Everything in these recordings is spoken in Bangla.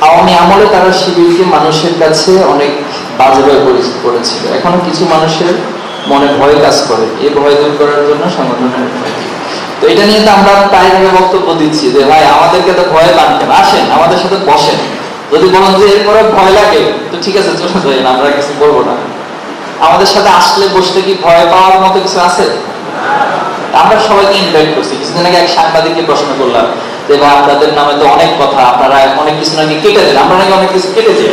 আওয়ামী আমলে তারা শিবিরকে মানুষের কাছে অনেক বাজেভাবে পরিচিত করেছিল। এখনো কিছু মানুষের মনে ভয় কাজ করে, এই ভয় দূর করার জন্য সংগঠনের। তো এটা নিয়ে তো আমরা প্রায় বক্তব্য দিচ্ছি যে ভাই আমাদেরকে তো ভয় পান, আসেন আমাদের সাথে বসেন। যদি বলেন যে এরপরে ভয় লাগে তো ঠিক আছে, চলে যাই, আমরা কিছু বলবো না। আমাদের সাথে আসলে বসলে কি ভয় পাওয়ার মতো কিছু আছে? আমরা সবাইকে ইনভাইট করছি। কিছুদিন আগে এক সাংবাদিককে প্রশ্ন করলাম যে ভাই আপনাদের নামে তো অনেক কথা, আপনারা অনেক কিছু নাকি কেটে দেন, আমরা নাকি অনেক কিছু কেটে দিই।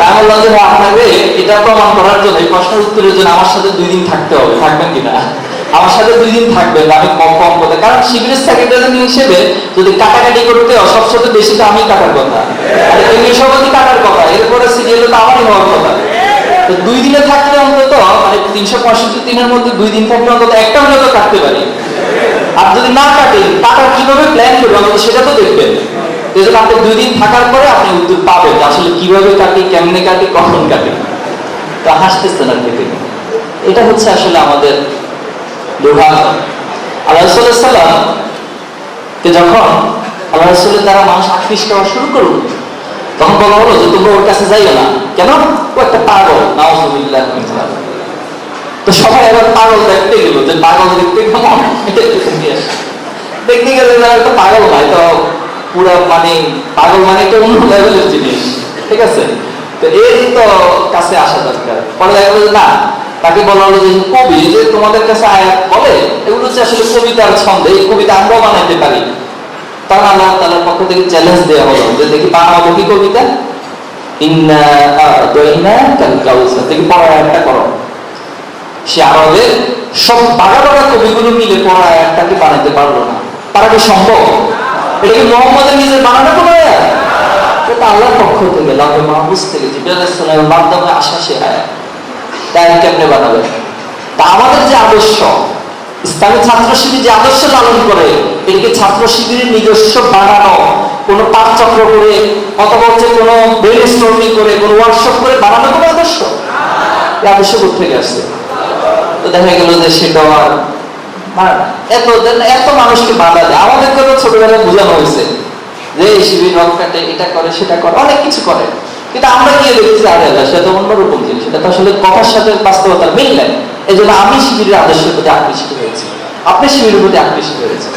আমি বললাম যে আপনাকে এটা প্রমাণ করার জন্য, এই প্রশ্নের উত্তরের জন্য আমার সাথে 2 দিন থাকতে হবে, থাকবেন কিনা? আমার সাথে 2 দিন থাকবেন, আমি কম কথা। কারণ শিবিরের সেক্রেটারি হিসেবে যদি কাটাকাটি করতে হয়, সবচেয়ে বেশি তো আমি কাটার কথা, আর এই সভাপতি কাটার কথা, এরপরে সিরিয়াল তো আমারই হওয়ার কথা। তো 2 দিনে থাকলে অন্তত মানে 365 দিনের মধ্যে 2 দিন থাকলে অন্তত একটা হলেও তো কাটতে পারি। আর যদি না কাটেন, কাটার কিভাবে প্ল্যান করবেন অন্তত সেটা তো দেখবেন। এই জন্য আপনি 2 দিন থাকার পরে আপনি উত্তর পাবেন আসলে কিভাবে কাটি, কেমনে কাটি, কখন কাটি। তো হাসতেছেন আর কেটে, এটা হচ্ছে আসলে আমাদের দুর্ভাগ্য। আল্লাহ রাসূল সাল্লাল্লাহু কে যখন আল্লাহ রাসূলের দ্বারা মানুষ আকৃষ্ট হওয়া শুরু করলো, তখন বলা হলো যে তোমরা ওর কাছে যাইও না। কেন? ও একটা পাগল, নাউযুবিল্লাহ। তো সবাই এবার পাগল দেখতে গেল, যে পাগল দেখতে কেমন দেখতে গেলে একটা পাগল নয় তো পুরো মানে পাগল মানে একটা অন্য লেভেলের জিনিস, ঠিক আছে? তো এই তো কাছে আসা দরকার। পরে দেখা গেল না, তাকে বলা হলো যে কবি যে তোমাদের কাছে আয়াত বলে, এগুলো হচ্ছে আসলে কবিতার ছন্দ, এই কবিতা আমরাও বানাইতে পারি। তখন আল্লাহ তাআলার পক্ষ থেকে চ্যালেঞ্জ দেওয়া হলো যে দেখি বানাবো কি কবিতা, ইন্না আ'তাইনাকাল কাউসার, দেখি পড়া আয়াতটা করো। সে আরবের সব বাগা বাগা কবিগুলো মিলে পড়া আয়াতটাকে বানাইতে পারলো না। তারা কি সম্ভব? এটা কি মুহাম্মদের নিজের বানানো কোনো আয়াত? এটা আল্লাহর পক্ষ থেকে, লাউহে মাহফুজ থেকে জিবরাইল আলাইহিস সালামের মাধ্যমে আসা সে আয়াত। তাই কেমনে বানাবে? তা আমাদের যে আদর্শ, ইসলামী ছাত্র শিবির যে আদর্শ লালন করে, এটাকে ছাত্র শিবিরের নিজস্ব বানানো, কোনো পাঠচক্র করে অথবা হচ্ছে কোনো ব্রেইনস্টর্মিং করে, কোনো ওয়ার্কশপ করে বানানো কোনো আদর্শ? এই আদর্শ কোথা থেকে আসছে? তো দেখা গেল যে সেটা আর এত মানুষকে বাধা দেয়। আমাদেরকে তো ছোটবেলায় বোঝানো হয়েছে যে এই শিবির রক কাটে, এটা করে, সেটা করে, অনেক কিছু করে। কিন্তু আমরা গিয়ে দেখছি আরে আল্লাহ, সেটা তো অন্যরকম জিনিস, সেটা তো আসলে কথার সাথে বাস্তবতার মিল নাই। এই জন্য আমি শিবিরের আদর্শের প্রতি আকৃষ্ট হয়েছি, আপনি শিবিরের প্রতি আকৃষ্ট হয়েছে।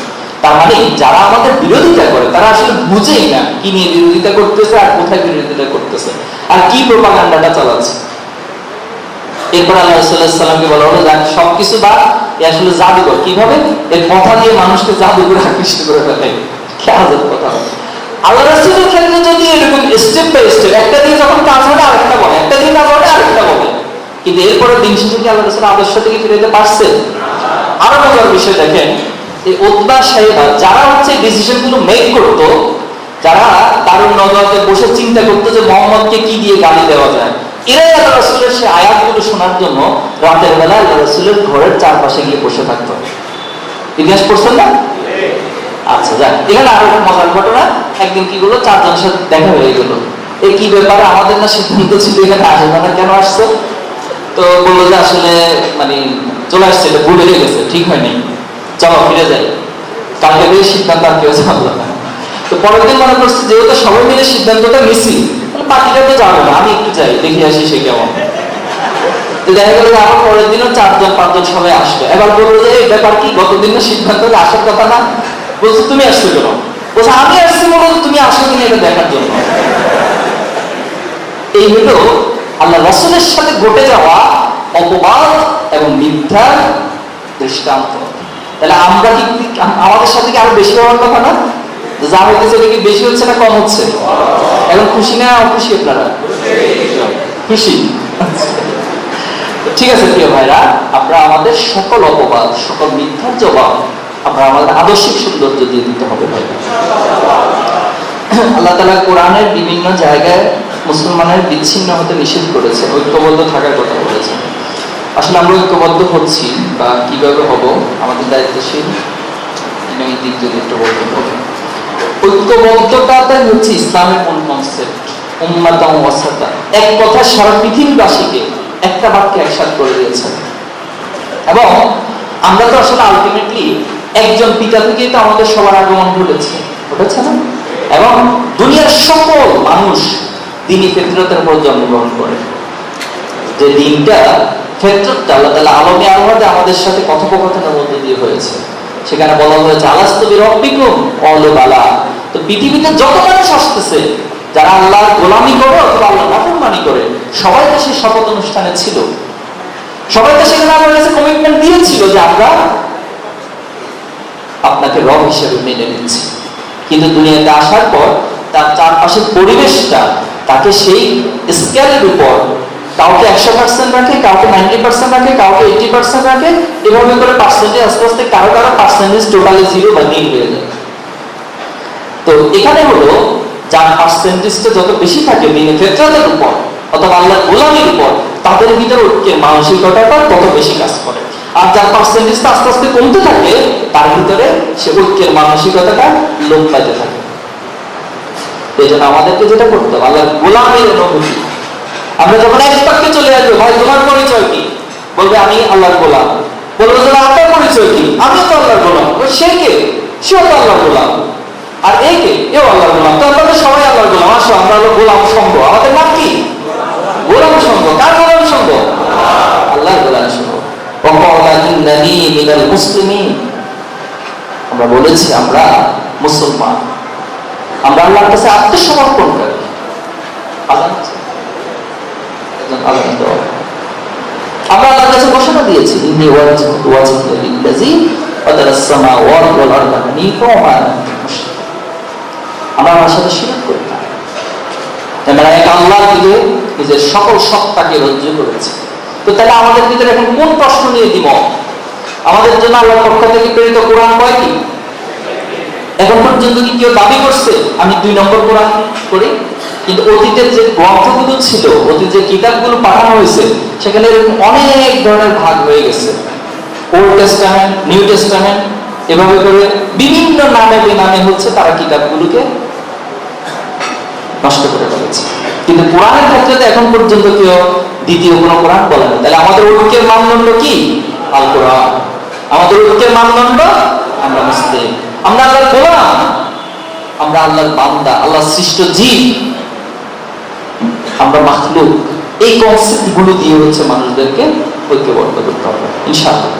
তার মানে যারা আমাদের বিরোধিতা করে তারা আসলে বুঝেই না কি নিয়ে বিরোধিতা করতেছে, আর কোথায় বিরোধিতা করতেছে, আর কি প্রোপাগান্ডাটা চালাচ্ছে। এরপর আল্লাহ রাসূল সাল্লাল্লাহু আলাইহি ওয়াসাল্লামকে বলা হলো যে সবকিছু বাদ, এ আসলে জাদুকর। কিভাবে? এর কথা দিয়ে মানুষকে জাদুকরে আকৃষ্ট করে ফেলে। কি আজব কথা! আল্লাহ রাসূলের ক্ষেত্রে যদি এরকম স্টেপ বাই স্টেপ, একটা দিয়ে যখন কাজ হবে আরেকটা বলে, একটা দিয়ে কাজ হবে আরেকটা বলে, কিন্তু এরপরে দিন শেষে কি আল্লাহ রাসূল আদর্শ থেকে ফিরে যেতে পারছে? আরো মজার বিষয় দেখেন, এই উতবা সাহেবা যারা হচ্ছে ডিসিশনগুলো মেক করতো, যারা দারুন নজরতে বসে চিন্তা করতো যে মুহাম্মদকে কি দিয়ে গালি দেওয়া যায়, এরাই আল্লাহ রাসূলের সেই আয়াতগুলো শোনার জন্য রাতের বেলা আল্লাহ রাসূলের ঘরের চারপাশে গিয়ে বসে থাকতো। ইতিহাস পড়ছেন না? আচ্ছা যাক, এখানে আরো মজার ঘটনা। একদিন কি হলো, 4 জনের সাথে দেখা হয়ে গেল। এই কি ব্যাপারে, আমাদের না সিদ্ধান্ত ছিল এখানে আসবে না, কেন আসছো? তো বললো যে আসলে মানে চলে আসছে, এটা ভুল হয়ে গেছে, ঠিক হয়নি, চলো ফিরে যাই। কালকে দিয়ে সিদ্ধান্ত আর কেউ জানলো না। তো পরের দিন মনে করছে যেহেতু সবাই মিলে সিদ্ধান্তটা নিছি, বাকিটা তো যাবো না, আমি একটু যাই, দেখে আসি সে কেমন। তো দেখা গেল আবার পরের দিনও 4 জন 5 জন সবাই আসবে। এবার বললো যে এই ব্যাপার কি, গতদিন না সিদ্ধান্ত আসার কথা না? বলছে তুমি আসছো কেন? বলছে আমি আসছি বলো তুমি আসো কিনা এটা দেখার জন্য। এই হলো আল্লাহ রাসূলের সাথে ঘটে যাওয়া অপবাদ এবং মিথ্যার দৃষ্টান্ত। তাহলে আমরা কি আমাদের সাথে কি আরো বেশি হওয়ার কথা না? যা হইতেছে এটা কি বেশি হচ্ছে না কম হচ্ছে? এখন খুশি না অখুশি আপনারা? খুশি। ঠিক আছে প্রিয় ভাইরা, আমরা আমাদের সকল অপবাদ, সকল মিথ্যার জবাব আমরা আমাদের আদর্শিক সৌন্দর্য দিয়ে দিতে হবে ভাই। আল্লাহ তাআলা কোরআনের বিভিন্ন জায়গায় মুসলমানের বিচ্ছিন্ন হতে নিষেধ করেছে, ঐক্যবদ্ধ থাকার কথা বলেছে। আসলে আমরা ঐক্যবদ্ধ হচ্ছি বা কিভাবে হব, আমাদের দায়িত্বশীল এই দিক যদি একটু বলতে হবে। ঐক্যবদ্ধতাটাই হচ্ছে ইসলামের মূল কনসেপ্ট, উম্মাতাও ওয়াসাতা। এক কথা সারা পৃথিবীবাসীকে একটা বাক্যে একসাথে করে দিয়েছে। এবং আমরা তো আসলে আলটিমেটলি একজন পিতা থেকেই তো আমাদের সবার আগমন ঘটেছে না? এবং দুনিয়ার সকল মানুষ দিনী ফিতরতের উপর জন্মগ্রহণ করে। যে দিনটা ফিতরতটা আল্লাহ তাআলা আলমে আরওয়াতে আমাদের সাথে কথোপকথনের মধ্যে দিয়ে হয়েছে। সেখানে বলা হয়েছে আলাস্তু বিরাব্বিকুম ক্বালু বালা। তো পৃথিবীতে যত মানুষ আসতেছে যারা আল্লাহর গোলামি করে অথবা আল্লাহর নাফরমানি করে, সবাই তো সেই শপথ অনুষ্ঠানে ছিল। সবাই তো সেখানে আমার কাছে কমিটমেন্ট দিয়েছিল যে আমরা আপনাকে রব হিসেবে মেনে নিচ্ছি। কিন্তু দুনিয়াতে আসার পর তার চারপাশের পরিবেশটা তাকে সেই স্কেলের উপর কাউকে 100% রাখে, কাউকে 90% রাখে, কাউকে 80% রাখে, এভাবে করে পার্সেন্টেজ আস্তে আস্তে কারো কারো পার্সেন্টেজ টোটালি 0 বা নীল হয়ে যায়। তো এখানে হলো যার পার্সেন্টেজটা যত বেশি থাকে দিনে ফিতরতের উপর অথবা আল্লাহর গোলামির উপর, তাদের ভিতরে ঐক্যের মানসিকতাটা তত বেশি কাজ করে। আর যার পার্সেন্টেজটা আস্তে আস্তে কমতে থাকে, তার ভিতরে সে ঐক্যের মানসিকতাটা লোপ পাইতে থাকে। এই জন্য আমাদেরকে যেটা করতে হবে, আল্লাহর গোলামের অনুভূতি। আমরা যখন এক পাকে চলে আসবো, ভাই তোমার পরিচয় কি? বলবে আমি আল্লাহর গোলাম। বলবে যে আপনার পরিচয় কি? আমি তো আল্লাহর গোলাম। সে কে? সেও তো আল্লাহর গোলাম। আর এই কে? এও আল্লাহর গোলাম। তো আমরা সবাই আল্লাহর গোলাম। আসো আমরা হলো গোলাম সংঘ। আমাদের নাম কি? গোলাম সংঘ। কার গোলাম সংঘ? আল্লাহর গোলাম সংঘ। ওয়াকালা ইন্নানি মিনাল মুসলিমিন। আমরা বলেছি আমরা মুসলমান, আমরা আল্লাহর কাছে আত্মসমর্পণ করি। আল্লাহ আমরা আল্লাহর কাছে ঘোষণা দিয়েছি ইন্নী ওয়াজহিয়া লিল্লাযী ফাতারাস সামাওয়াতি ওয়াল আরদা হানিফা ওয়া মা আনা মিনাল মুশরিকিন। আমরা আল্লাহর সাথে শিরক করি না। আমরা এক আল্লাহর দিকে নিজের সকল সত্তাকে রজ্জু করেছি। তো তাহলে আমাদের ভিতরে এখন কোন প্রশ্ন নিয়ে দিব? আমাদের জন্য আল্লাহর পক্ষ থেকে প্রেরিত কোরআন কয়টি? এখন পর্যন্ত কি কেউ দাবি করছে আমি 2 নম্বর কোরআন করি? কিন্তু অতীতের যে গ্রন্থগুলো ছিল, অতীত যে কিতাবগুলো পাঠানো হয়েছে, সেখানে অনেক ধরনের ভাগ হয়ে গেছে। ওল্ড টেস্টামেন্ট, নিউ টেস্টামেন্ট, এভাবে করে বিভিন্ন নামে বেনামে হচ্ছে তারা কিতাবগুলোকে নষ্ট করে ফেলেছে। কিন্তু কোরআনের ক্ষেত্রে এখন পর্যন্ত কেউ দ্বিতীয় কোনো কোরআন বলে না। তাহলে আমাদের ঐক্যের মানদণ্ড কি? আল কোরআন। আমাদের ঐক্যের মানদণ্ড আমরা মুসলিম, আমরা আল্লাহর গোলাম, আমরা আল্লাহর বান্দা, আল্লাহর সৃষ্ট জীব, আমরা মাখলুক। এই কনসেপ্ট গুলো দিয়ে হচ্ছে মানুষদেরকে ঐক্যবদ্ধ করতে হবে ইনশাআল্লাহ।